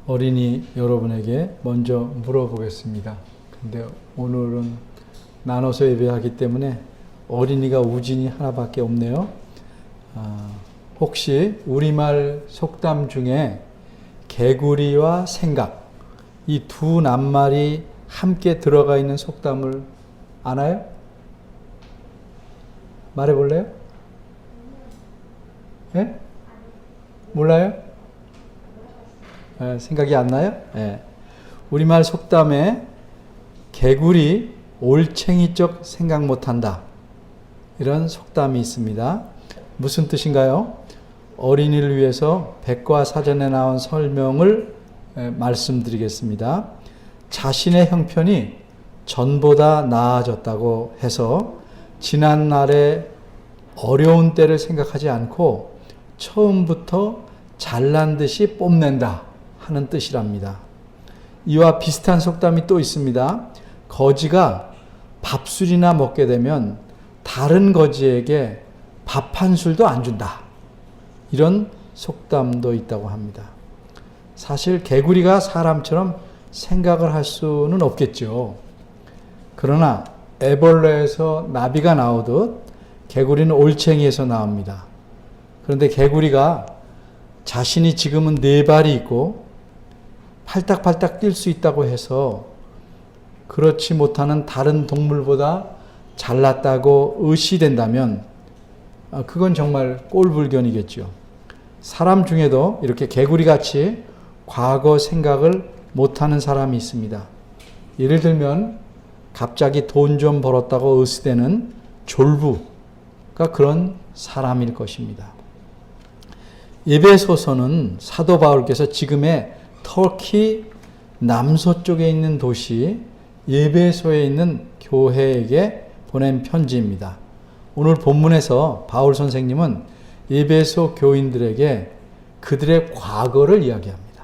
어린이 여러분에게 먼저 물어보겠습니다. 근데 오늘은 나눠서 예배하기 때문에 어린이가 우진이 하나밖에 없네요. 혹시 우리말 속담 중에 개구리와 생각, 이 두 낱말이 함께 들어가 있는 속담을 아나요? 말해볼래요? 예? 몰라요? 생각이 안 나요? 예. 우리말 속담에 개구리 올챙이적 생각 못한다, 이런 속담이 있습니다. 무슨 뜻인가요? 어린이를 위해서 백과사전에 나온 설명을 말씀드리겠습니다. 자신의 형편이 전보다 나아졌다고 해서 지난날의 어려운 때를 생각하지 않고 처음부터 잘난 듯이 뽐낸다 하는 뜻이랍니다. 이와 비슷한 속담이 또 있습니다. 거지가 밥술이나 먹게 되면 다른 거지에게 밥 한 술도 안 준다, 이런 속담도 있다고 합니다. 사실 개구리가 사람처럼 생각을 할 수는 없겠죠. 그러나 애벌레에서 나비가 나오듯 개구리는 올챙이에서 나옵니다. 그런데 개구리가 자신이 지금은 4발이 있고 팔딱팔딱 뛸 수 있다고 해서 그렇지 못하는 다른 동물보다 잘났다고 의시된다면 그건 정말 꼴불견이겠죠. 사람 중에도 이렇게 개구리같이 과거 생각을 못하는 사람이 있습니다. 예를 들면 갑자기 돈 좀 벌었다고 의시되는 졸부가 그런 사람일 것입니다. 에베소서는 사도 바울께서 지금의 터키 남서쪽에 있는 도시 에베소에 있는 교회에게 보낸 편지입니다. 오늘 본문에서 바울 선생님은 에베소 교인들에게 그들의 과거를 이야기합니다.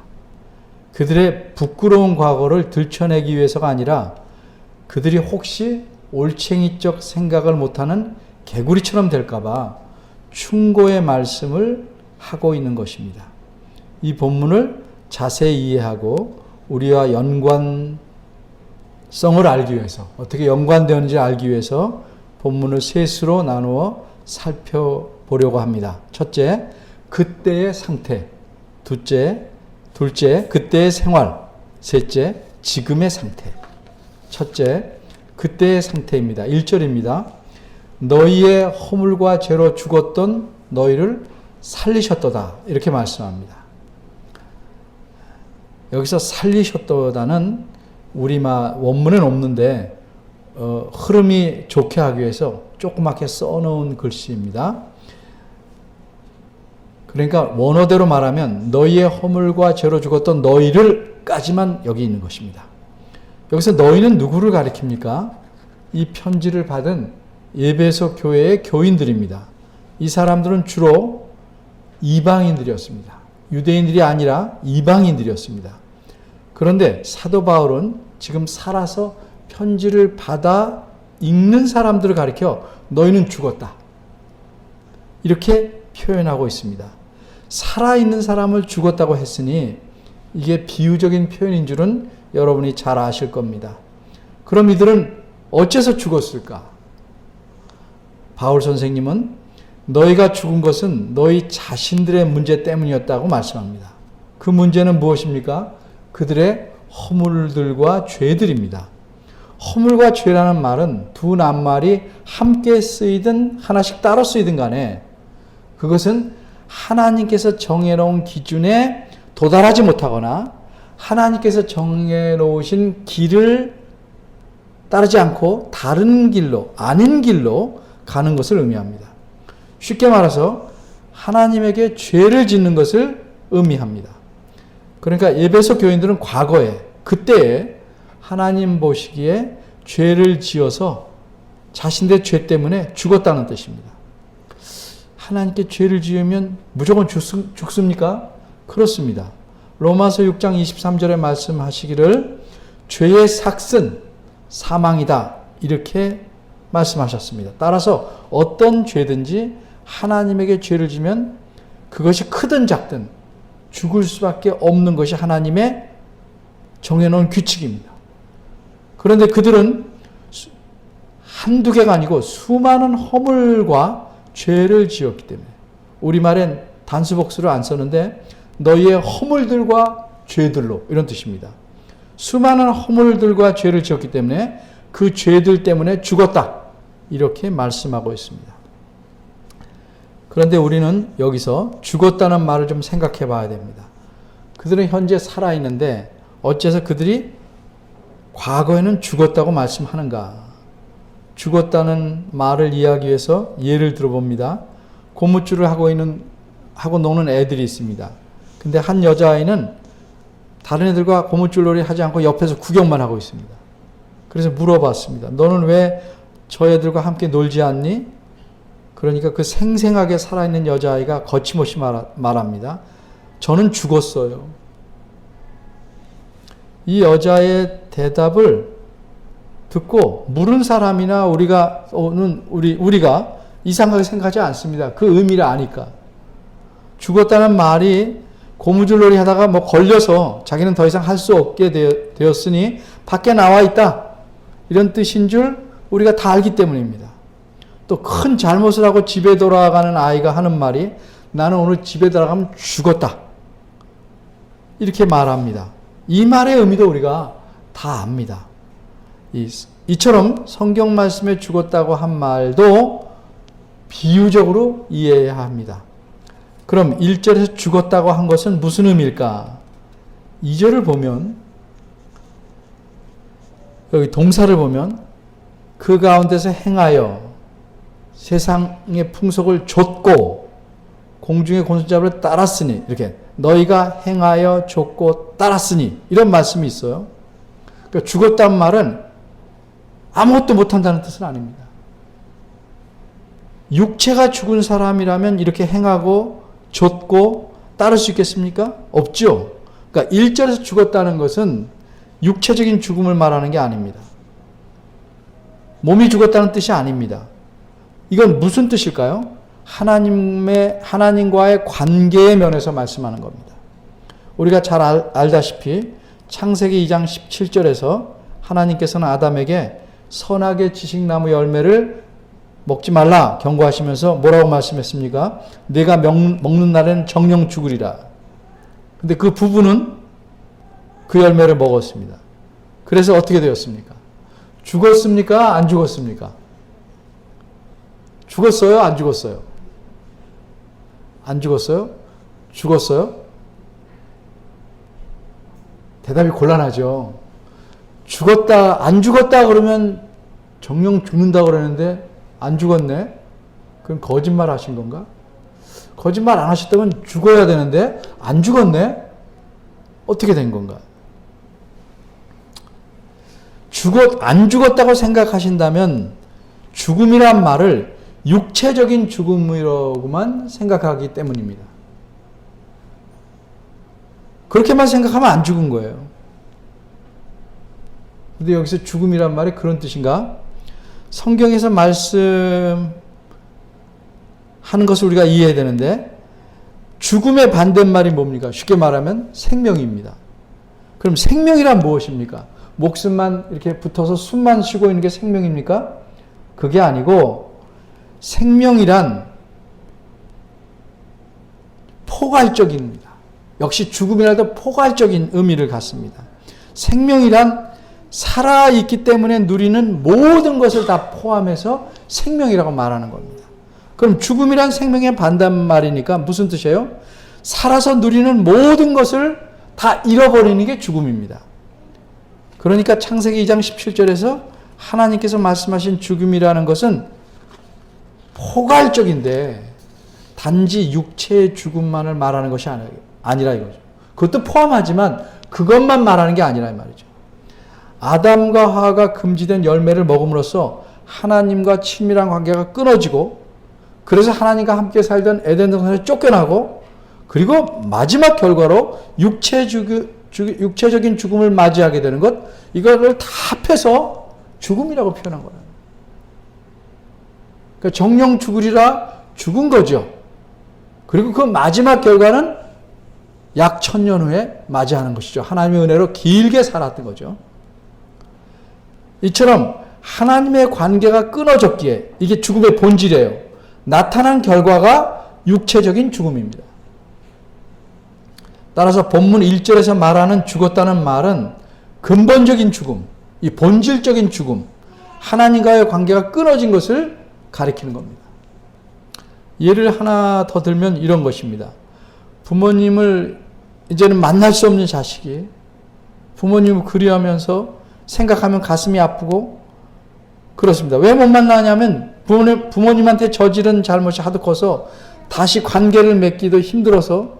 그들의 부끄러운 과거를 들춰내기 위해서가 아니라 그들이 혹시 올챙이적 생각을 못하는 개구리처럼 될까봐 충고의 말씀을 하고 있는 것입니다. 이 본문을 자세히 이해하고 우리와 연관성을 알기 위해서, 어떻게 연관되었는지 알기 위해서 본문을 셋으로 나누어 살펴보려고 합니다. 첫째, 그때의 상태. 둘째, 그때의 생활. 셋째, 지금의 상태. 첫째, 그때의 상태입니다. 1절입니다. 너희의 허물과 죄로 죽었던 너희를 살리셨도다, 이렇게 말씀합니다. 여기서 살리셨도다는 우리말 원문은 없는데 흐름이 좋게 하기 위해서 조그맣게 써놓은 글씨입니다. 그러니까 원어대로 말하면 너희의 허물과 죄로 죽었던 너희를 까지만 여기 있는 것입니다. 여기서 너희는 누구를 가리킵니까? 이 편지를 받은 에베소 교회의 교인들입니다. 이 사람들은 주로 이방인들이었습니다. 유대인들이 아니라 이방인들이었습니다. 그런데 사도 바울은 지금 살아서 편지를 받아 읽는 사람들을 가리켜 너희는 죽었다, 이렇게 표현하고 있습니다. 살아있는 사람을 죽었다고 했으니 이게 비유적인 표현인 줄은 여러분이 잘 아실 겁니다. 그럼 이들은 어째서 죽었을까? 바울 선생님은 너희가 죽은 것은 너희 자신들의 문제 때문이었다고 말씀합니다. 그 문제는 무엇입니까? 그들의 허물들과 죄들입니다. 허물과 죄라는 말은 두 낱말이 함께 쓰이든 하나씩 따로 쓰이든 간에 그것은 하나님께서 정해놓은 기준에 도달하지 못하거나 하나님께서 정해놓으신 길을 따르지 않고 다른 길로, 아닌 길로 가는 것을 의미합니다. 쉽게 말해서 하나님에게 죄를 짓는 것을 의미합니다. 그러니까 에베소 교인들은 과거에, 그때에 하나님 보시기에 죄를 지어서 자신들의 죄 때문에 죽었다는 뜻입니다. 하나님께 죄를 지으면 무조건 죽습니까? 그렇습니다. 로마서 6장 23절에 말씀하시기를 죄의 삭은 사망이다, 이렇게 말씀하셨습니다. 따라서 어떤 죄든지 하나님에게 죄를 지면 그것이 크든 작든 죽을 수밖에 없는 것이 하나님의 정해놓은 규칙입니다. 그런데 그들은 한두 개가 아니고 수많은 허물과 죄를 지었기 때문에, 우리말엔 단수복수를 안 썼는데 너희의 허물들과 죄들로, 이런 뜻입니다. 수많은 허물들과 죄를 지었기 때문에 그 죄들 때문에 죽었다, 이렇게 말씀하고 있습니다. 그런데 우리는 여기서 죽었다는 말을 좀 생각해 봐야 됩니다. 그들은 현재 살아있는데 어째서 그들이 과거에는 죽었다고 말씀하는가? 죽었다는 말을 이해하기 위해서 예를 들어봅니다. 고무줄을 하고 노는 애들이 있습니다. 근데 한 여자아이는 다른 애들과 고무줄놀이 하지 않고 옆에서 구경만 하고 있습니다. 그래서 물어봤습니다. 너는 왜 저 애들과 함께 놀지 않니? 그러니까 그 생생하게 살아있는 여자아이가 거침없이 말합니다. 저는 죽었어요. 이 여자의 대답을 듣고 물은 사람이나 우리가 이상하게 생각하지 않습니다. 그 의미를 아니까. 죽었다는 말이 고무줄놀이 하다가 걸려서 자기는 더 이상 할 수 없게 되었으니 밖에 나와 있다, 이런 뜻인 줄 우리가 다 알기 때문입니다. 또 큰 잘못을 하고 집에 돌아가는 아이가 하는 말이 나는 오늘 집에 들어가면 죽었다, 이렇게 말합니다. 이 말의 의미도 우리가 다 압니다. 이처럼 성경 말씀에 죽었다고 한 말도 비유적으로 이해해야 합니다. 그럼 1절에서 죽었다고 한 것은 무슨 의미일까? 2절을 보면, 여기 동사를 보면 그 가운데서 행하여 세상의 풍속을 좇고 공중의 곤순잡이를 따랐으니, 이렇게 너희가 행하여 좇고 따랐으니, 이런 말씀이 있어요. 그러니까 죽었다는 말은 아무것도 못한다는 뜻은 아닙니다. 육체가 죽은 사람이라면 이렇게 행하고 좇고 따를 수 있겠습니까? 없죠. 그러니까 1절에서 죽었다는 것은 육체적인 죽음을 말하는 게 아닙니다. 몸이 죽었다는 뜻이 아닙니다. 이건 무슨 뜻일까요? 하나님과의 관계의 면에서 말씀하는 겁니다. 우리가 잘 알다시피 창세기 2장 17절에서 하나님께서는 아담에게 선악의 지식나무 열매를 먹지 말라 경고하시면서 뭐라고 말씀했습니까? 내가 먹는 날에는 정령 죽으리라. 근데 그 부부는 그 열매를 먹었습니다. 그래서 어떻게 되었습니까? 죽었습니까? 안 죽었습니까? 죽었어요? 안 죽었어요? 안 죽었어요? 죽었어요? 대답이 곤란하죠. 죽었다, 안 죽었다 그러면 정령 죽는다 그러는데 안 죽었네? 그럼 거짓말 하신 건가? 거짓말 안 하셨다면 죽어야 되는데 안 죽었네? 어떻게 된 건가? 안 죽었다고 생각하신다면 죽음이란 말을 육체적인 죽음이라고만 생각하기 때문입니다. 그렇게만 생각하면 안 죽은 거예요. 근데 여기서 죽음이란 말이 그런 뜻인가? 성경에서 말씀하는 것을 우리가 이해해야 되는데, 죽음의 반대말이 뭡니까? 쉽게 말하면 생명입니다. 그럼 생명이란 무엇입니까? 목숨만 이렇게 붙어서 숨만 쉬고 있는 게 생명입니까? 그게 아니고, 생명이란 포괄적입니다. 역시 죽음이라도 포괄적인 의미를 갖습니다. 생명이란 살아있기 때문에 누리는 모든 것을 다 포함해서 생명이라고 말하는 겁니다. 그럼 죽음이란 생명의 반대말이니까 무슨 뜻이에요? 살아서 누리는 모든 것을 다 잃어버리는 게 죽음입니다. 그러니까 창세기 2장 17절에서 하나님께서 말씀하신 죽음이라는 것은 포괄적인데 단지 육체의 죽음만을 말하는 것이 아니라 이거죠. 그것도 포함하지만 그것만 말하는 게 아니라 이 말이죠. 아담과 하와가 금지된 열매를 먹음으로써 하나님과 친밀한 관계가 끊어지고, 그래서 하나님과 함께 살던 에덴 동산에 쫓겨나고, 그리고 마지막 결과로 육체적인 죽음을 맞이하게 되는 것, 이거를 다 합해서 죽음이라고 표현한 거예요. 그러니까 정령 죽으리라, 죽은 거죠. 그리고 그 마지막 결과는 약 1000년 후에 맞이하는 것이죠. 하나님의 은혜로 길게 살았던 거죠. 이처럼 하나님의 관계가 끊어졌기에 이게 죽음의 본질이에요. 나타난 결과가 육체적인 죽음입니다. 따라서 본문 1절에서 말하는 죽었다는 말은 근본적인 죽음, 이 본질적인 죽음, 하나님과의 관계가 끊어진 것을 가리키는 겁니다. 예를 하나 더 들면 이런 것입니다. 부모님을 이제는 만날 수 없는 자식이 부모님을 그리워하면서 생각하면 가슴이 아프고 그렇습니다. 왜 못 만나냐면 부모님한테 저지른 잘못이 하도 커서 다시 관계를 맺기도 힘들어서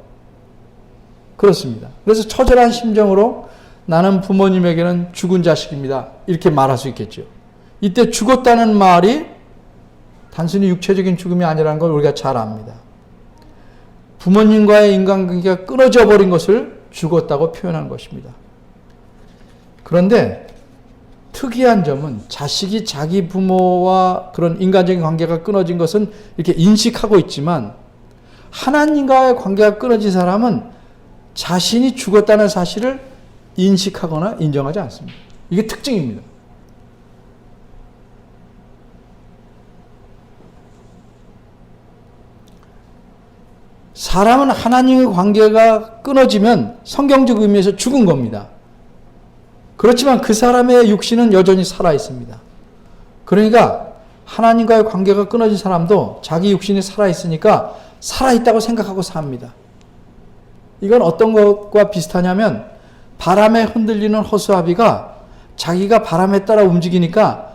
그렇습니다. 그래서 처절한 심정으로 나는 부모님에게는 죽은 자식입니다. 이렇게 말할 수 있겠죠. 이때 죽었다는 말이 단순히 육체적인 죽음이 아니라는 걸 우리가 잘 압니다. 부모님과의 인간관계가 끊어져 버린 것을 죽었다고 표현하는 것입니다. 그런데 특이한 점은 자식이 자기 부모와 그런 인간적인 관계가 끊어진 것은 이렇게 인식하고 있지만 하나님과의 관계가 끊어진 사람은 자신이 죽었다는 사실을 인식하거나 인정하지 않습니다. 이게 특징입니다. 사람은 하나님의 관계가 끊어지면 성경적 의미에서 죽은 겁니다. 그렇지만 그 사람의 육신은 여전히 살아 있습니다. 그러니까 하나님과의 관계가 끊어진 사람도 자기 육신이 살아 있으니까 살아 있다고 생각하고 삽니다. 이건 어떤 것과 비슷하냐면 바람에 흔들리는 허수아비가 자기가 바람에 따라 움직이니까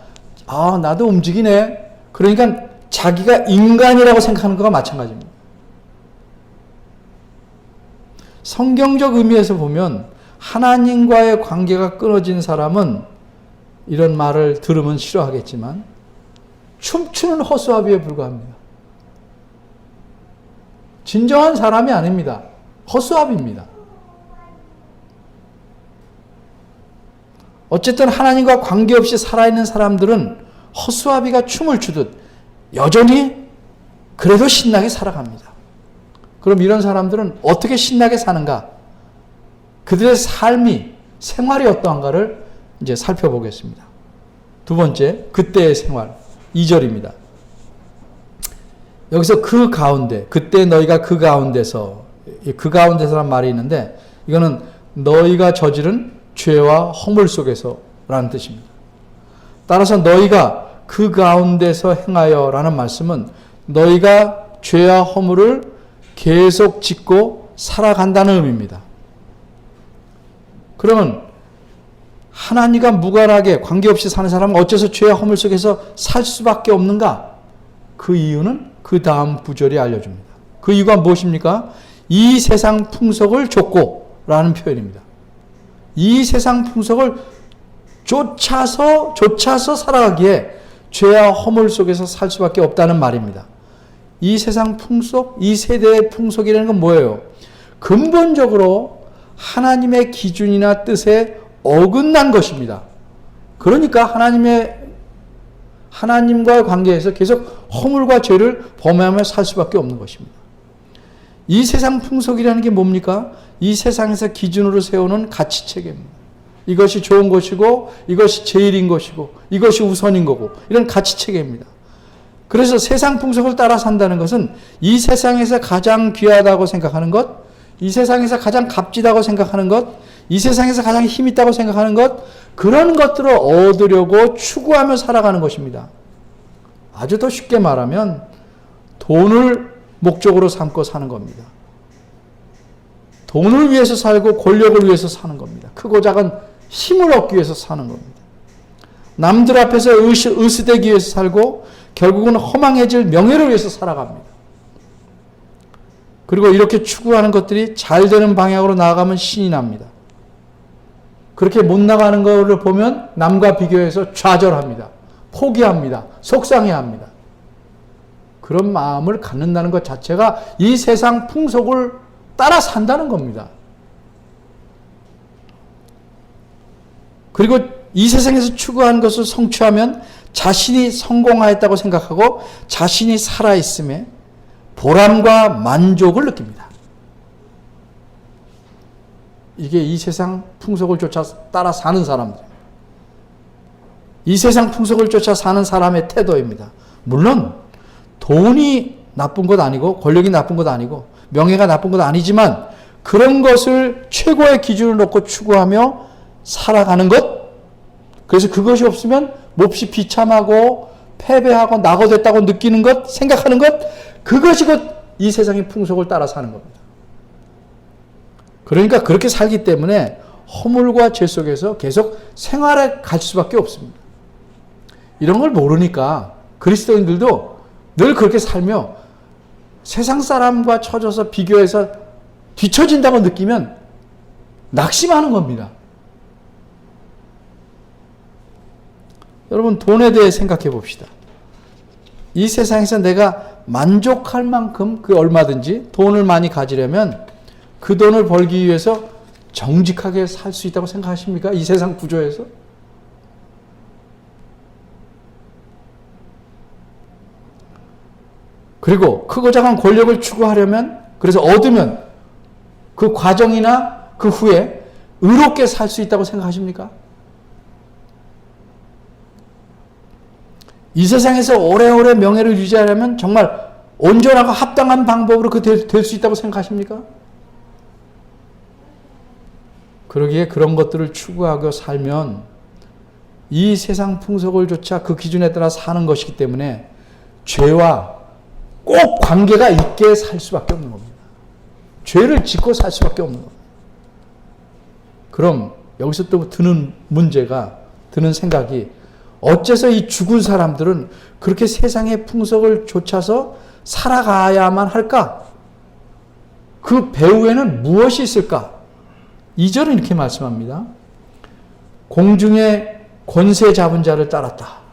나도 움직이네. 그러니까 자기가 인간이라고 생각하는 것과 마찬가지입니다. 성경적 의미에서 보면 하나님과의 관계가 끊어진 사람은 이런 말을 들으면 싫어하겠지만 춤추는 허수아비에 불과합니다. 진정한 사람이 아닙니다. 허수아비입니다. 어쨌든 하나님과 관계없이 살아있는 사람들은 허수아비가 춤을 추듯 여전히 그래도 신나게 살아갑니다. 그럼 이런 사람들은 어떻게 신나게 사는가? 그들의 삶이, 생활이 어떠한가를 이제 살펴보겠습니다. 두 번째, 그때의 생활. 2절입니다. 여기서 그 가운데, 그때 너희가 그 가운데서란 말이 있는데 이거는 너희가 저지른 죄와 허물 속에서라는 뜻입니다. 따라서 너희가 그 가운데서 행하여라는 말씀은 너희가 죄와 허물을 계속 짓고 살아간다는 의미입니다. 그러면 하나님과 무관하게 관계없이 사는 사람은 어째서 죄와 허물 속에서 살 수밖에 없는가? 그 이유는 그 다음 구절이 알려줍니다. 그 이유가 무엇입니까? 이 세상 풍속을 좇고 라는 표현입니다. 이 세상 풍속을 쫓아서 살아가기에 죄와 허물 속에서 살 수밖에 없다는 말입니다. 이 세상 풍속, 이 세대의 풍속이라는 건 뭐예요? 근본적으로 하나님의 기준이나 뜻에 어긋난 것입니다. 그러니까 하나님과의 관계에서 계속 허물과 죄를 범하며 살 수밖에 없는 것입니다. 이 세상 풍속이라는 게 뭡니까? 이 세상에서 기준으로 세우는 가치체계입니다. 이것이 좋은 것이고 이것이 제일인 것이고 이것이 우선인 거고 이런 가치체계입니다. 그래서 세상 풍속을 따라 산다는 것은 이 세상에서 가장 귀하다고 생각하는 것, 이 세상에서 가장 값지다고 생각하는 것, 이 세상에서 가장 힘있다고 생각하는 것, 그런 것들을 얻으려고 추구하며 살아가는 것입니다. 아주 더 쉽게 말하면 돈을 목적으로 삼고 사는 겁니다. 돈을 위해서 살고 권력을 위해서 사는 겁니다. 크고 작은 힘을 얻기 위해서 사는 겁니다. 남들 앞에서 의스대기 위해서 살고 결국은 허망해질 명예를 위해서 살아갑니다. 그리고 이렇게 추구하는 것들이 잘 되는 방향으로 나아가면 신이 납니다. 그렇게 못 나가는 것을 보면 남과 비교해서 좌절합니다. 포기합니다. 속상해합니다. 그런 마음을 갖는다는 것 자체가 이 세상 풍속을 따라 산다는 겁니다. 그리고 이 세상에서 추구하는 것을 성취하면 자신이 성공하였다고 생각하고 자신이 살아있음에 보람과 만족을 느낍니다. 이게 이 세상 풍속을 쫓아 따라 사는 사람들. 이 세상 풍속을 쫓아 사는 사람의 태도입니다. 물론 돈이 나쁜 것 아니고 권력이 나쁜 것 아니고 명예가 나쁜 것 아니지만 그런 것을 최고의 기준으로 놓고 추구하며 살아가는 것, 그래서 그것이 없으면 몹시 비참하고 패배하고 낙오됐다고 느끼는 것, 생각하는 것, 그것이 곧 이 세상의 풍속을 따라 사는 겁니다. 그러니까 그렇게 살기 때문에 허물과 죄 속에서 계속 생활에 갈 수밖에 없습니다. 이런 걸 모르니까 그리스도인들도 늘 그렇게 살며 세상 사람과 쳐져서 비교해서 뒤처진다고 느끼면 낙심하는 겁니다. 여러분, 돈에 대해 생각해 봅시다. 이 세상에서 내가 만족할 만큼 그 얼마든지 돈을 많이 가지려면 그 돈을 벌기 위해서 정직하게 살 수 있다고 생각하십니까? 이 세상 구조에서? 그리고 크고 작은 권력을 추구하려면, 그래서 얻으면 그 과정이나 그 후에 의롭게 살 수 있다고 생각하십니까? 이 세상에서 오래오래 명예를 유지하려면 정말 온전하고 합당한 방법으로 될 수 있다고 생각하십니까? 그러기에 그런 것들을 추구하고 살면 이 세상 풍속을 조차 그 기준에 따라 사는 것이기 때문에 죄와 꼭 관계가 있게 살 수밖에 없는 겁니다. 죄를 짓고 살 수밖에 없는 겁니다. 그럼 여기서 또 드는 생각이, 어째서 이 죽은 사람들은 그렇게 세상의 풍속을 좇아서 살아가야만 할까? 그 배후에는 무엇이 있을까? 2절은 이렇게 말씀합니다. 공중의 권세 잡은 자를 따랐다.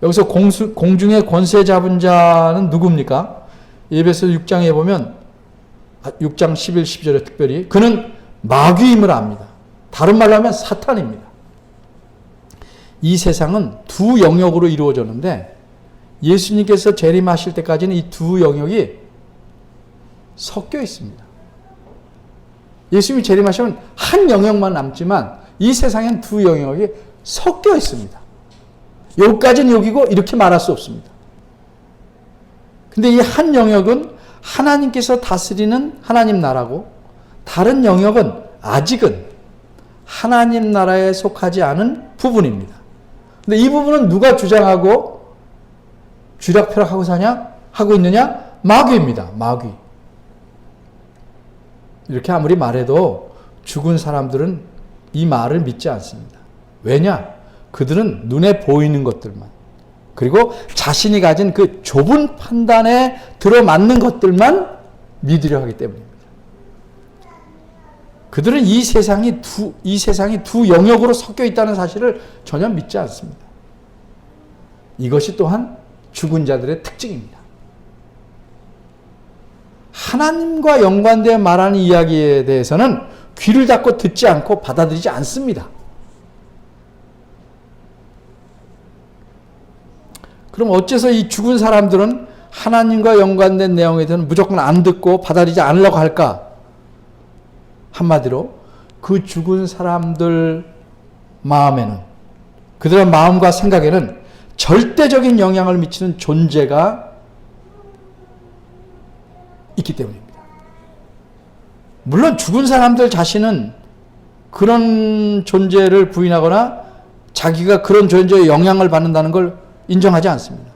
여기서 공중의 권세 잡은 자는 누굽니까? 에베소 6장에 보면 6장 11, 12절에 특별히 그는 마귀임을 압니다. 다른 말로 하면 사탄입니다. 이 세상은 두 영역으로 이루어졌는데 예수님께서 재림하실 때까지는 이 두 영역이 섞여 있습니다. 예수님이 재림하시면 한 영역만 남지만 이 세상엔 두 영역이 섞여 있습니다. 여기까지는 여기고 이렇게 말할 수 없습니다. 근데 이 한 영역은 하나님께서 다스리는 하나님 나라고, 다른 영역은 아직은 하나님 나라에 속하지 않은 부분입니다. 근데 이 부분은 누가 주장하고 쥐락펴락하고 하고 있느냐? 마귀입니다. 마귀. 이렇게 아무리 말해도 죽은 사람들은 이 말을 믿지 않습니다. 왜냐? 그들은 눈에 보이는 것들만, 그리고 자신이 가진 그 좁은 판단에 들어맞는 것들만 믿으려 하기 때문입니다. 그들은 이 세상이 두 영역으로 섞여 있다는 사실을 전혀 믿지 않습니다. 이것이 또한 죽은 자들의 특징입니다. 하나님과 연관되어 말하는 이야기에 대해서는 귀를 닫고 듣지 않고 받아들이지 않습니다. 그럼 어째서 이 죽은 사람들은 하나님과 연관된 내용에 대해서는 무조건 안 듣고 받아들이지 않으려고 할까? 한마디로 그 죽은 사람들 마음에는, 그들의 마음과 생각에는 절대적인 영향을 미치는 존재가 있기 때문입니다. 물론 죽은 사람들 자신은 그런 존재를 부인하거나 자기가 그런 존재의 영향을 받는다는 걸 인정하지 않습니다.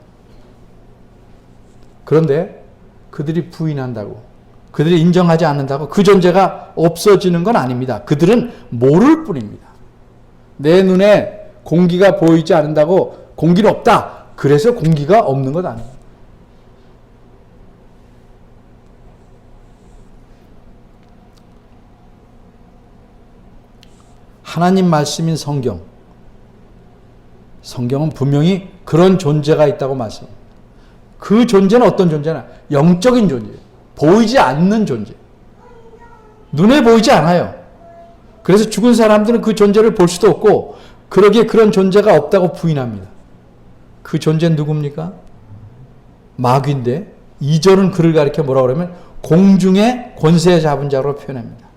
그런데 그들이 부인한다고, 그들이 인정하지 않는다고 그 존재가 없어지는 건 아닙니다. 그들은 모를 뿐입니다. 내 눈에 공기가 보이지 않는다고 공기는 없다, 그래서 공기가 없는 것 아니에요. 하나님 말씀인 성경은 분명히 그런 존재가 있다고 말씀합니다. 그 존재는 어떤 존재나 영적인 존재예요. 보이지 않는 존재. 눈에 보이지 않아요. 그래서 죽은 사람들은 그 존재를 볼 수도 없고 그러기에 그런 존재가 없다고 부인합니다. 그 존재는 누굽니까? 마귀인데 2절은 그를 가리켜 뭐라고 그러면 공중의 권세 잡은 자로 표현합니다.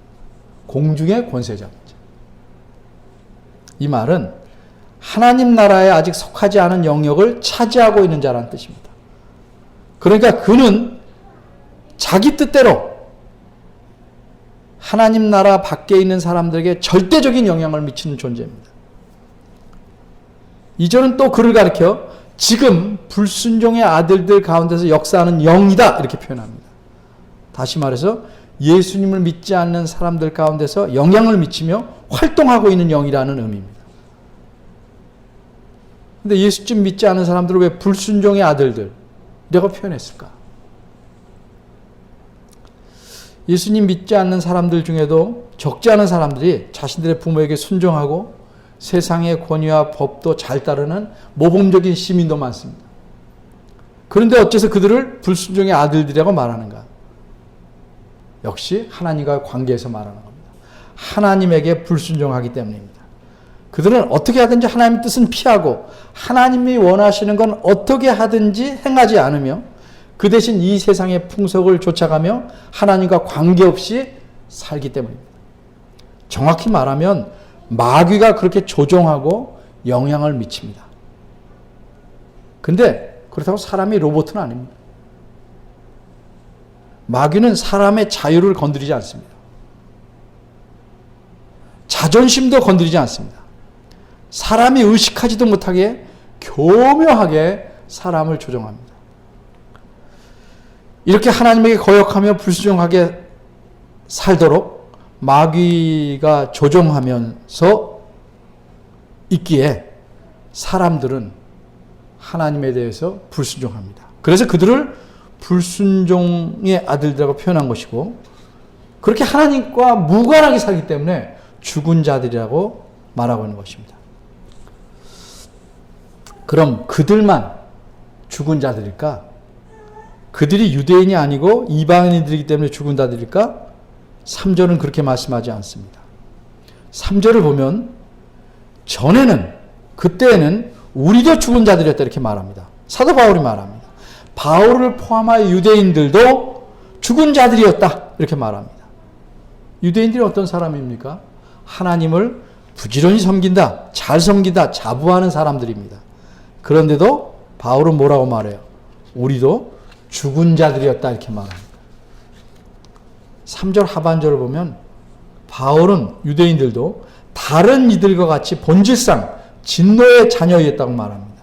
공중의 권세 잡은 자. 이 말은 하나님 나라에 아직 속하지 않은 영역을 차지하고 있는 자라는 뜻입니다. 그러니까 그는 자기 뜻대로 하나님 나라 밖에 있는 사람들에게 절대적인 영향을 미치는 존재입니다. 2절은 또 그를 가리켜 지금 불순종의 아들들 가운데서 역사하는 영이다 이렇게 표현합니다. 다시 말해서 예수님을 믿지 않는 사람들 가운데서 영향을 미치며 활동하고 있는 영이라는 의미입니다. 근데 예수님 믿지 않는 사람들을 왜 불순종의 아들들이라고 표현했을까? 예수님 믿지 않는 사람들 중에도 적지 않은 사람들이 자신들의 부모에게 순종하고 세상의 권위와 법도 잘 따르는 모범적인 시민도 많습니다. 그런데 어째서 그들을 불순종의 아들들이라고 말하는가? 역시 하나님과의 관계에서 말하는 겁니다. 하나님에게 불순종하기 때문입니다. 그들은 어떻게 하든지 하나님의 뜻은 피하고 하나님이 원하시는 건 어떻게 하든지 행하지 않으며 그 대신 이 세상의 풍속을 쫓아가며 하나님과 관계없이 살기 때문입니다. 정확히 말하면 마귀가 그렇게 조종하고 영향을 미칩니다. 근데 그렇다고 사람이 로봇은 아닙니다. 마귀는 사람의 자유를 건드리지 않습니다. 자존심도 건드리지 않습니다. 사람이 의식하지도 못하게 교묘하게 사람을 조종합니다. 이렇게 하나님에게 거역하며 불순종하게 살도록 마귀가 조종하면서 있기에 사람들은 하나님에 대해서 불순종합니다. 그래서 그들을 불순종의 아들들이라고 표현한 것이고 그렇게 하나님과 무관하게 살기 때문에 죽은 자들이라고 말하고 있는 것입니다. 그럼 그들만 죽은 자들일까? 그들이 유대인이 아니고 이방인들이기 때문에 죽은 자들일까? 3절은 그렇게 말씀하지 않습니다. 3절을 보면 전에는 그때에는 우리도 죽은 자들이었다 이렇게 말합니다. 사도 바울이 말합니다. 바울을 포함하여 유대인들도 죽은 자들이었다 이렇게 말합니다. 유대인들이 어떤 사람입니까? 하나님을 부지런히 섬긴다, 잘 섬긴다, 자부하는 사람들입니다. 그런데도 바울은 뭐라고 말해요? 우리도 죽은 자들이었다 이렇게 말합니다. 3절 하반절을 보면 바울은 유대인들도 다른 이들과 같이 본질상 진노의 자녀였다고 말합니다.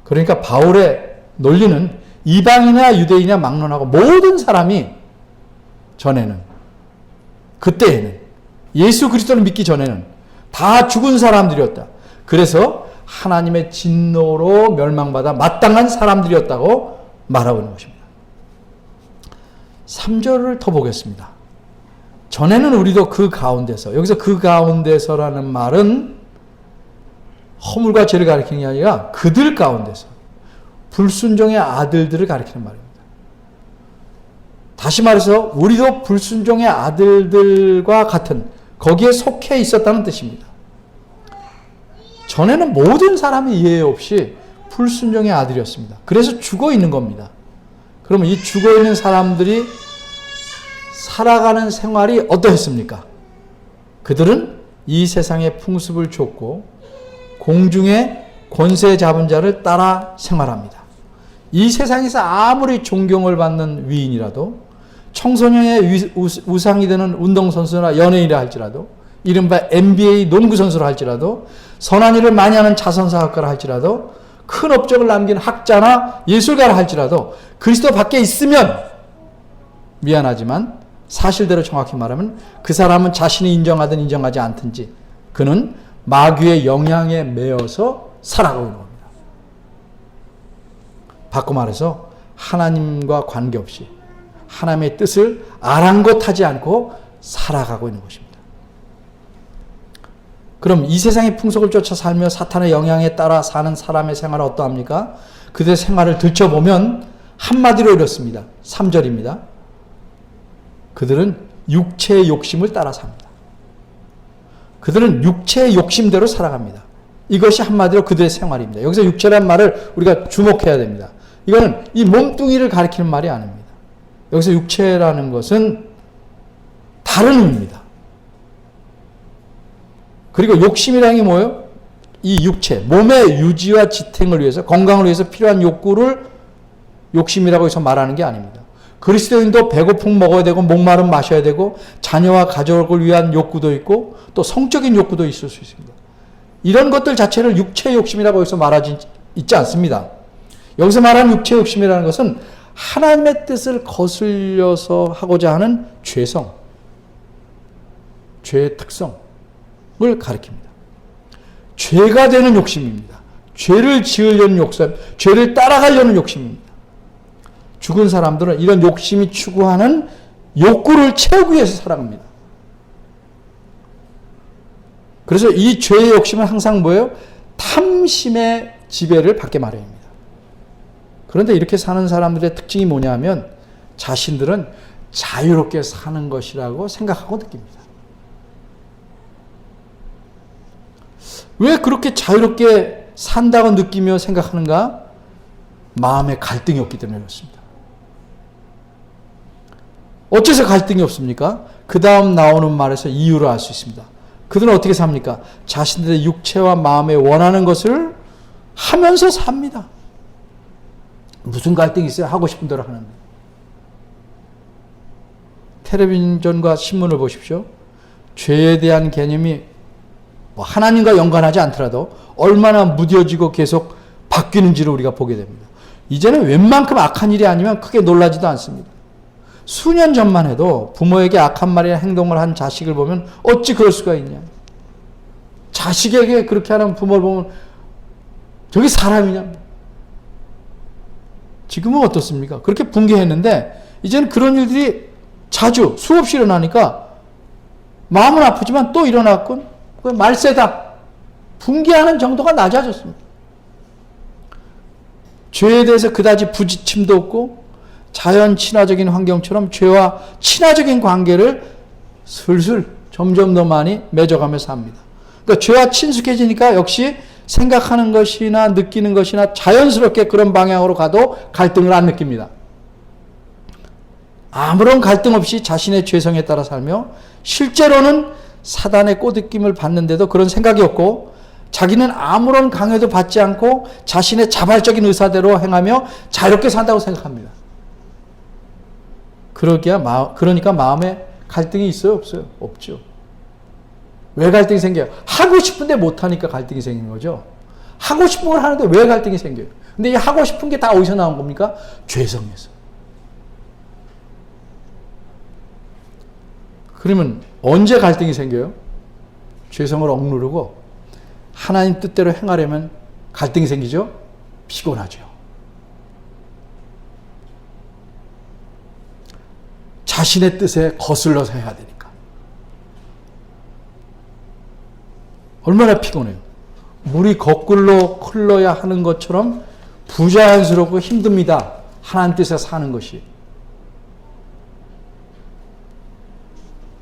그러니까 바울의 논리는 이방인이나 유대인이나 막론하고 모든 사람이 전에는 그때에는 예수 그리스도를 믿기 전에는 다 죽은 사람들이었다. 그래서 하나님의 진노로 멸망받아 마땅한 사람들이었다고 말하고 있는 것입니다. 3절을 더 보겠습니다. 전에는 우리도 그 가운데서, 여기서 그 가운데서라는 말은 허물과 죄를 가리키는 게 아니라 그들 가운데서 불순종의 아들들을 가리키는 말입니다. 다시 말해서 우리도 불순종의 아들들과 같은 거기에 속해 있었다는 뜻입니다. 전에는 모든 사람이 예외 없이 불순종의 아들이었습니다. 그래서 죽어 있는 겁니다. 그러면 이 죽어 있는 사람들이 살아가는 생활이 어떠했습니까? 그들은 이 세상의 풍습을 좇고 공중의 권세 잡은 자를 따라 생활합니다. 이 세상에서 아무리 존경을 받는 위인이라도 청소년의 우상이 되는 운동선수나 연예인이라 할지라도 이른바 NBA 농구선수라 할지라도 선한 일을 많이 하는 자선사학가라 할지라도 큰 업적을 남긴 학자나 예술가라 할지라도 그리스도 밖에 있으면 미안하지만 사실대로 정확히 말하면 그 사람은 자신이 인정하든 인정하지 않든지 그는 마귀의 영향에 매여서 살아가고 있는 겁니다. 바꿔 말해서 하나님과 관계없이 하나님의 뜻을 아랑곳하지 않고 살아가고 있는 것입니다. 그럼 이 세상의 풍속을 쫓아 살며 사탄의 영향에 따라 사는 사람의 생활은 어떠합니까? 그들의 생활을 들춰보면 한마디로 이렇습니다. 3절입니다. 그들은 육체의 욕심을 따라 삽니다. 그들은 육체의 욕심대로 살아갑니다. 이것이 한마디로 그들의 생활입니다. 여기서 육체란 말을 우리가 주목해야 됩니다. 이거는 이 몸뚱이를 가리키는 말이 아닙니다. 여기서 육체라는 것은 다른 의미입니다. 그리고 욕심이라는 게 뭐예요? 이 육체, 몸의 유지와 지탱을 위해서, 건강을 위해서 필요한 욕구를 욕심이라고 해서 말하는 게 아닙니다. 그리스도인도 배고픔 먹어야 되고 목마름 마셔야 되고 자녀와 가족을 위한 욕구도 있고 또 성적인 욕구도 있을 수 있습니다. 이런 것들 자체를 육체 욕심이라고 해서 말하지 있지 않습니다. 여기서 말하는 육체 욕심이라는 것은 하나님의 뜻을 거슬려서 하고자 하는 죄성, 죄의 특성을 가리킵니다. 죄가 되는 욕심입니다. 죄를 지으려는 욕심, 죄를 따라가려는 욕심입니다. 죽은 사람들은 이런 욕심이 추구하는 욕구를 채우기 위해서 살아갑니다. 그래서 이 죄의 욕심은 항상 뭐예요? 탐심의 지배를 받게 마련입니다. 그런데 이렇게 사는 사람들의 특징이 뭐냐면 자신들은 자유롭게 사는 것이라고 생각하고 느낍니다. 왜 그렇게 자유롭게 산다고 느끼며 생각하는가? 마음에 갈등이 없기 때문에 그렇습니다. 어째서 갈등이 없습니까? 그 다음 나오는 말에서 이유를 알 수 있습니다. 그들은 어떻게 삽니까? 자신들의 육체와 마음에 원하는 것을 하면서 삽니다. 무슨 갈등이 있어요? 하고 싶은 대로 하는데. 텔레비전과 신문을 보십시오. 죄에 대한 개념이 하나님과 연관하지 않더라도 얼마나 무뎌지고 계속 바뀌는지를 우리가 보게 됩니다. 이제는 웬만큼 악한 일이 아니면 크게 놀라지도 않습니다. 수년 전만 해도 부모에게 악한 말이나 행동을 한 자식을 보면 어찌 그럴 수가 있냐. 자식에게 그렇게 하는 부모를 보면 저게 사람이냐. 지금은 어떻습니까? 그렇게 붕괴했는데 이제는 그런 일들이 자주 수없이 일어나니까 마음은 아프지만 또 일어났군. 말세다. 붕괴하는 정도가 낮아졌습니다. 죄에 대해서 그다지 부지침도 없고 자연 친화적인 환경처럼 죄와 친화적인 관계를 슬슬 점점 더 많이 맺어가면서 합니다. 그러니까 죄와 친숙해지니까 역시 생각하는 것이나 느끼는 것이나 자연스럽게 그런 방향으로 가도 갈등을 안 느낍니다. 아무런 갈등 없이 자신의 죄성에 따라 살며 실제로는 사단의 꼬드김을 받는데도 그런 생각이 없고 자기는 아무런 강요도 받지 않고 자신의 자발적인 의사대로 행하며 자유롭게 산다고 생각합니다. 그러니까 마음에 갈등이 있어요? 없어요? 없죠. 왜 갈등이 생겨요? 하고 싶은데 못하니까 갈등이 생기는 거죠. 하고 싶은 걸 하는데 왜 갈등이 생겨요? 근데 이 하고 싶은 게 다 어디서 나온 겁니까? 죄성에서. 그러면 언제 갈등이 생겨요? 죄성을 억누르고 하나님 뜻대로 행하려면 갈등이 생기죠? 피곤하죠. 자신의 뜻에 거슬러서 해야 되니까. 얼마나 피곤해요. 물이 거꾸로 흘러야 하는 것처럼 부자연스럽고 힘듭니다. 하나님 뜻에 사는 것이.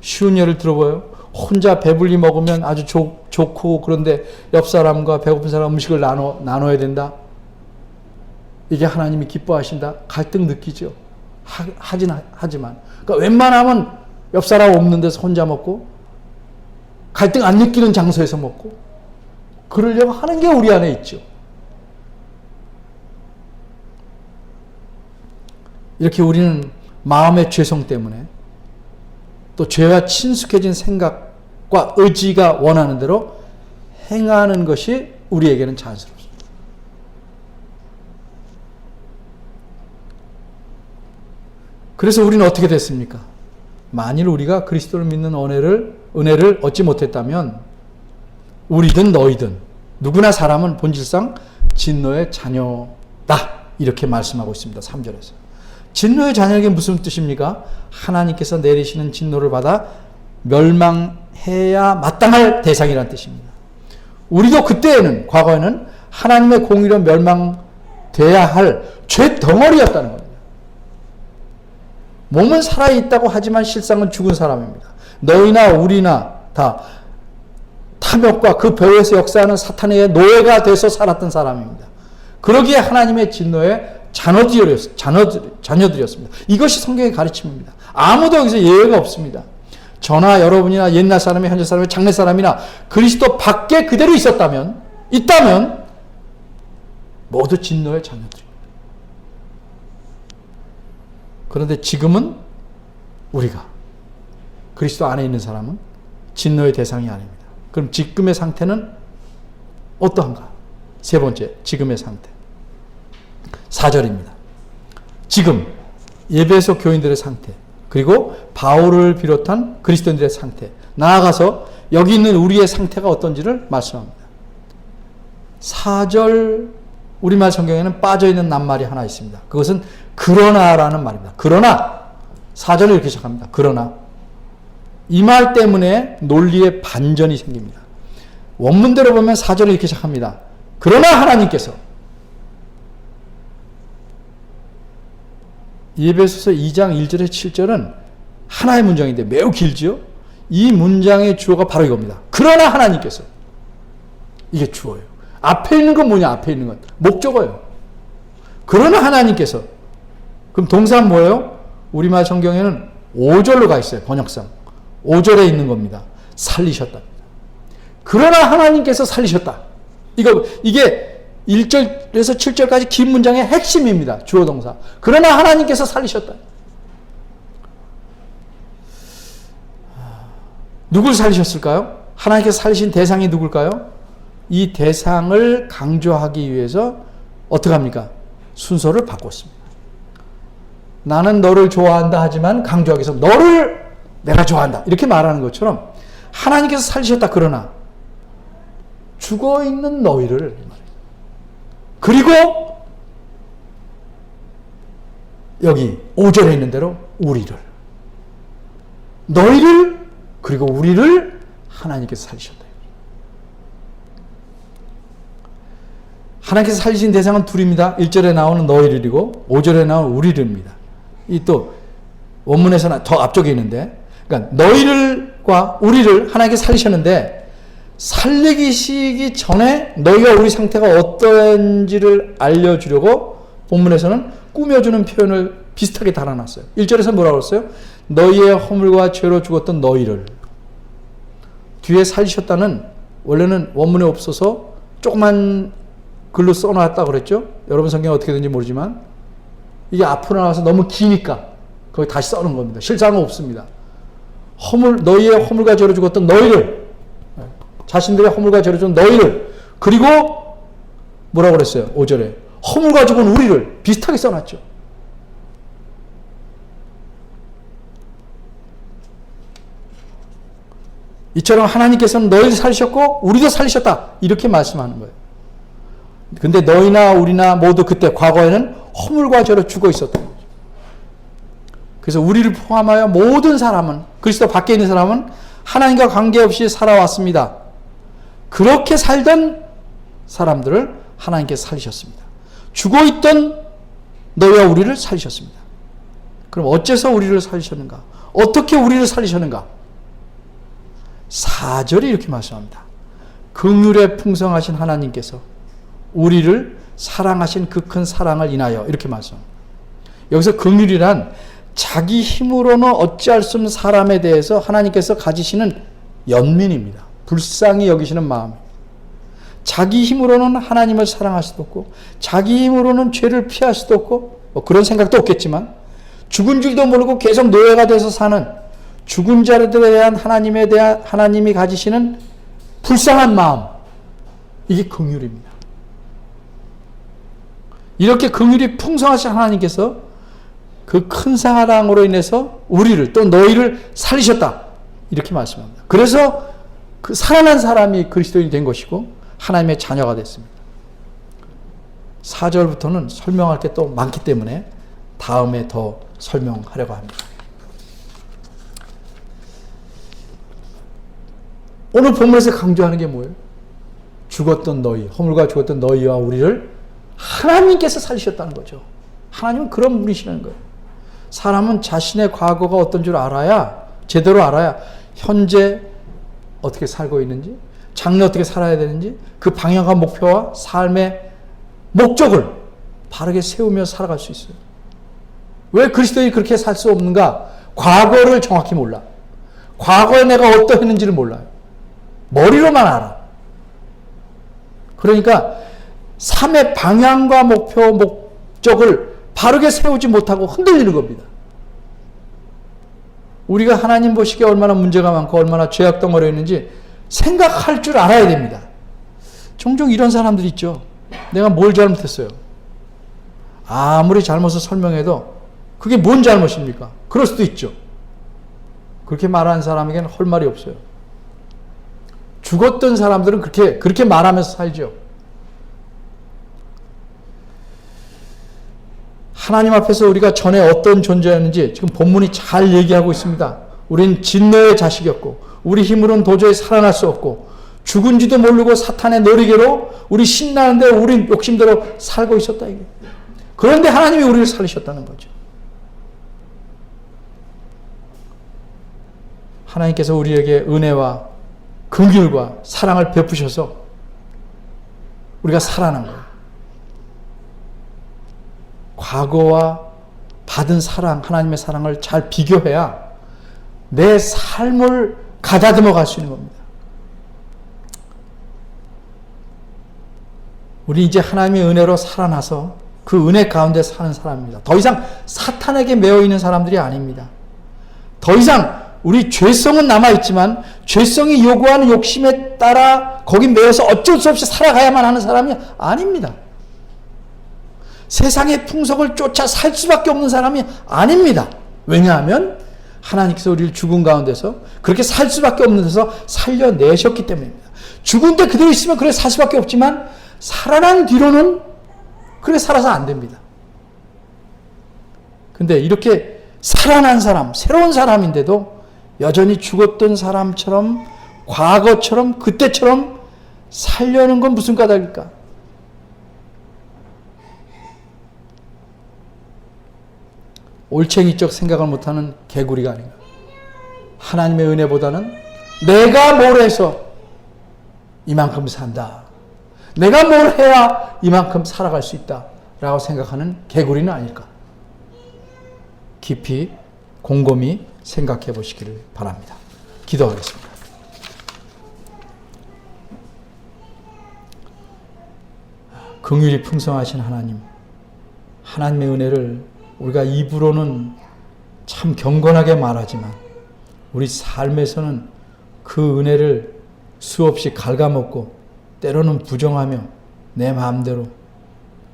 쉬운 예를 들어봐요. 혼자 배불리 먹으면 아주 좋고 그런데 옆 사람과 배고픈 사람 음식을 나눠야 된다. 이게 하나님이 기뻐하신다. 갈등 느끼죠. 하지만 그러니까 웬만하면 옆 사람 없는 데서 혼자 먹고 갈등 안 느끼는 장소에서 먹고 그러려고 하는 게 우리 안에 있죠. 이렇게 우리는 마음의 죄성 때문에 또 죄와 친숙해진 생각과 의지가 원하는 대로 행하는 것이 우리에게는 자연스럽습니다. 그래서 우리는 어떻게 됐습니까? 만일 우리가 그리스도를 믿는 은혜를 얻지 못했다면 우리든 너희든 누구나 사람은 본질상 진노의 자녀다. 이렇게 말씀하고 있습니다. 3절에서. 진노의 자녀에게 무슨 뜻입니까? 하나님께서 내리시는 진노를 받아 멸망해야 마땅할 대상이라는 뜻입니다. 우리도 그때에는 과거에는 하나님의 공의로 멸망돼야 할 죄 덩어리였다는 겁니다. 몸은 살아있다고 하지만 실상은 죽은 사람입니다. 너희나 우리나 다 탐욕과 그 배후에서 역사하는 사탄의 노예가 돼서 살았던 사람입니다. 그러기에 하나님의 진노에 자녀들이었습니다. 이것이 성경의 가르침입니다. 아무도 여기서 예외가 없습니다. 저나 여러분이나 옛날 사람이 현재 사람이 장래 사람이나 그리스도 밖에 그대로 있다면 모두 진노의 자녀들입니다. 그런데 지금은 우리가 그리스도 안에 있는 사람은 진노의 대상이 아닙니다. 그럼 지금의 상태는 어떠한가? 세 번째, 지금의 상태. 4절입니다. 지금 에베소 교인들의 상태, 그리고 바울을 비롯한 그리스도인들의 상태, 나아가서 여기 있는 우리의 상태가 어떤지를 말씀합니다. 4절 우리말 성경에는 빠져있는 낱말이 하나 있습니다. 그것은 그러나라는 말입니다. 그러나 4절을 이렇게 시작합니다. 그러나 이 말 때문에 논리의 반전이 생깁니다. 원문대로 보면 4절을 이렇게 시작합니다. 그러나 하나님께서 에베소서 2장 1절에 7절은 하나의 문장인데 매우 길지요. 이 문장의 주어가 바로 이겁니다. 그러나 하나님께서. 이게 주어예요. 앞에 있는 건 뭐냐? 앞에 있는 건 목적어예요. 그러나 하나님께서. 그럼 동사는 뭐예요? 우리말 성경에는 5절로 가 있어요. 번역상 5절에 있는 겁니다. 살리셨다. 그러나 하나님께서 살리셨다. 이게 1절에서 7절까지 긴 문장의 핵심입니다. 주어 동사. 그러나 하나님께서 살리셨다. 누굴 살리셨을까요? 하나님께서 살리신 대상이 누굴까요? 이 대상을 강조하기 위해서 어떻게 합니까? 순서를 바꿨습니다. 나는 너를 좋아한다 하지만 강조하기 위해서 너를 내가 좋아한다. 이렇게 말하는 것처럼 하나님께서 살리셨다. 그러나 죽어있는 너희를, 그리고 여기 5절에 있는 대로 우리를, 너희를 그리고 우리를 하나님께서 살리셨다. 하나님께서 살리신 대상은 둘입니다. 1절에 나오는 너희들이고 5절에 나오는 우리들입니다. 이 또 원문에서는 더 앞쪽에 있는데, 그러니까 너희들과 우리를 하나님께서 살리셨는데 살리시기 전에 너희가 우리 상태가 어떤지를 알려주려고 본문에서는 꾸며주는 표현을 비슷하게 달아놨어요. 1절에서 뭐라고 했어요? 너희의 허물과 죄로 죽었던 너희를. 뒤에 살리셨다는 원래는 원문에 없어서 조그만 글로 써놨다고 그랬죠? 여러분 성경이 어떻게 되는지 모르지만 이게 앞으로 나와서 너무 기니까 거기 다시 써놓은 겁니다. 실상은 없습니다. 너희의 허물과 죄로 죽었던 너희를, 자신들의 허물과 죄로 죽은 너희를, 그리고 뭐라고 그랬어요? 5절에 허물과 죽은 우리를 비슷하게 써놨죠. 이처럼 하나님께서는 너희를 살리셨고 우리도 살리셨다. 이렇게 말씀하는 거예요. 근데 너희나 우리나 모두 그때 과거에는 허물과 죄로 죽어 있었던 거죠. 그래서 우리를 포함하여 모든 사람은, 그리스도 밖에 있는 사람은 하나님과 관계없이 살아왔습니다. 그렇게 살던 사람들을 하나님께서 살리셨습니다. 죽어있던 너희와 우리를 살리셨습니다. 그럼 어째서 우리를 살리셨는가? 어떻게 우리를 살리셨는가? 4절이 이렇게 말씀합니다. 긍휼에 풍성하신 하나님께서 우리를 사랑하신 그 큰 사랑을 인하여, 이렇게 말씀합니다. 여기서 긍휼이란 자기 힘으로는 어찌할 수 없는 사람에 대해서 하나님께서 가지시는 연민입니다. 불쌍히 여기시는 마음. 자기 힘으로는 하나님을 사랑할 수도 없고 자기 힘으로는 죄를 피할 수도 없고 그런 생각도 없겠지만 죽은 줄도 모르고 계속 노예가 돼서 사는 죽은 자들에 대한 하나님이 가지시는 불쌍한 마음, 이게 긍휼입니다. 이렇게 긍휼이 풍성하신 하나님께서 그 큰 사랑으로 인해서 우리를, 또 너희를 살리셨다, 이렇게 말씀합니다. 그래서 그 살아난 사람이 그리스도인이 된 것이고 하나님의 자녀가 됐습니다. 4절부터는 설명할 게 또 많기 때문에 다음에 더 설명하려고 합니다. 오늘 본문에서 강조하는 게 뭐예요? 죽었던 너희, 허물과 죽었던 너희와 우리를 하나님께서 살리셨다는 거죠. 하나님은 그런 분이시라는 거예요. 사람은 자신의 과거가 어떤 줄 알아야, 제대로 알아야 현재 어떻게 살고 있는지, 장래 어떻게 살아야 되는지, 그 방향과 목표와 삶의 목적을 바르게 세우며 살아갈 수 있어요. 왜 그리스도인이 그렇게 살 수 없는가? 과거를 정확히 몰라. 과거에 내가 어떠했는지를 몰라요. 머리로만 알아. 그러니까 삶의 방향과 목적을 바르게 세우지 못하고 흔들리는 겁니다. 우리가 하나님 보시기에 얼마나 문제가 많고 얼마나 죄악 덩어리에 있는지 생각할 줄 알아야 됩니다. 종종 이런 사람들이 있죠. 내가 뭘 잘못했어요? 아무리 잘못을 설명해도 그게 뭔 잘못입니까? 그럴 수도 있죠. 그렇게 말하는 사람에게는 할 말이 없어요. 죽었던 사람들은 그렇게 말하면서 살죠. 하나님 앞에서 우리가 전에 어떤 존재였는지 지금 본문이 잘 얘기하고 있습니다. 우린 진노의 자식이었고 우리 힘으로는 도저히 살아날 수 없고 죽은지도 모르고 사탄의 놀이개로 우리 신나는 대로 우린 욕심대로 살고 있었다. 이게. 그런데 하나님이 우리를 살리셨다는 거죠. 하나님께서 우리에게 은혜와 긍휼과 사랑을 베푸셔서 우리가 살아난 거예요. 과거와 받은 사랑, 하나님의 사랑을 잘 비교해야 내 삶을 가다듬어 갈 수 있는 겁니다. 우리 이제 하나님의 은혜로 살아나서 그 은혜 가운데 사는 사람입니다. 더 이상 사탄에게 매여 있는 사람들이 아닙니다. 더 이상 우리 죄성은 남아있지만 죄성이 요구하는 욕심에 따라 거기 매여서 어쩔 수 없이 살아가야만 하는 사람이 아닙니다. 세상의 풍속을 쫓아 살 수밖에 없는 사람이 아닙니다. 왜냐하면 하나님께서 우리를 죽은 가운데서 그렇게 살 수밖에 없는 데서 살려내셨기 때문입니다. 죽은 데 그대로 있으면 그래 살 수밖에 없지만 살아난 뒤로는 그래 살아서 안 됩니다. 근데 이렇게 살아난 사람, 새로운 사람인데도 여전히 죽었던 사람처럼 과거처럼 그때처럼 살려는 건 무슨 까닭일까? 올챙이적 생각을 못하는 개구리가 아닌가. 하나님의 은혜보다는 내가 뭘 해서 이만큼 산다. 내가 뭘 해야 이만큼 살아갈 수 있다. 라고 생각하는 개구리는 아닐까. 깊이 곰곰이 생각해 보시기를 바랍니다. 기도하겠습니다. 긍휼이 풍성하신 하나님, 하나님의 은혜를 우리가 입으로는 참 경건하게 말하지만 우리 삶에서는 그 은혜를 수없이 갉아먹고 때로는 부정하며 내 마음대로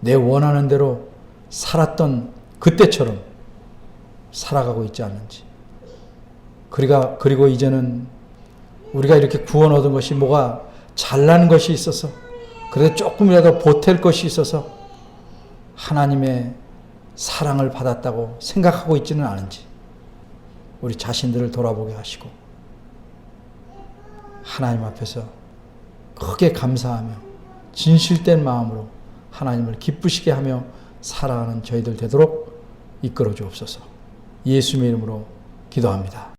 내 원하는 대로 살았던 그때처럼 살아가고 있지 않는지. 그리고 이제는 우리가 이렇게 구원 얻은 것이 뭐가 잘난 것이 있어서 그래도 조금이라도 보탤 것이 있어서 하나님의 사랑을 받았다고 생각하고 있지는 않은지 우리 자신들을 돌아보게 하시고 하나님 앞에서 크게 감사하며 진실된 마음으로 하나님을 기쁘시게 하며 살아가는 저희들 되도록 이끌어 주옵소서. 예수님의 이름으로 기도합니다.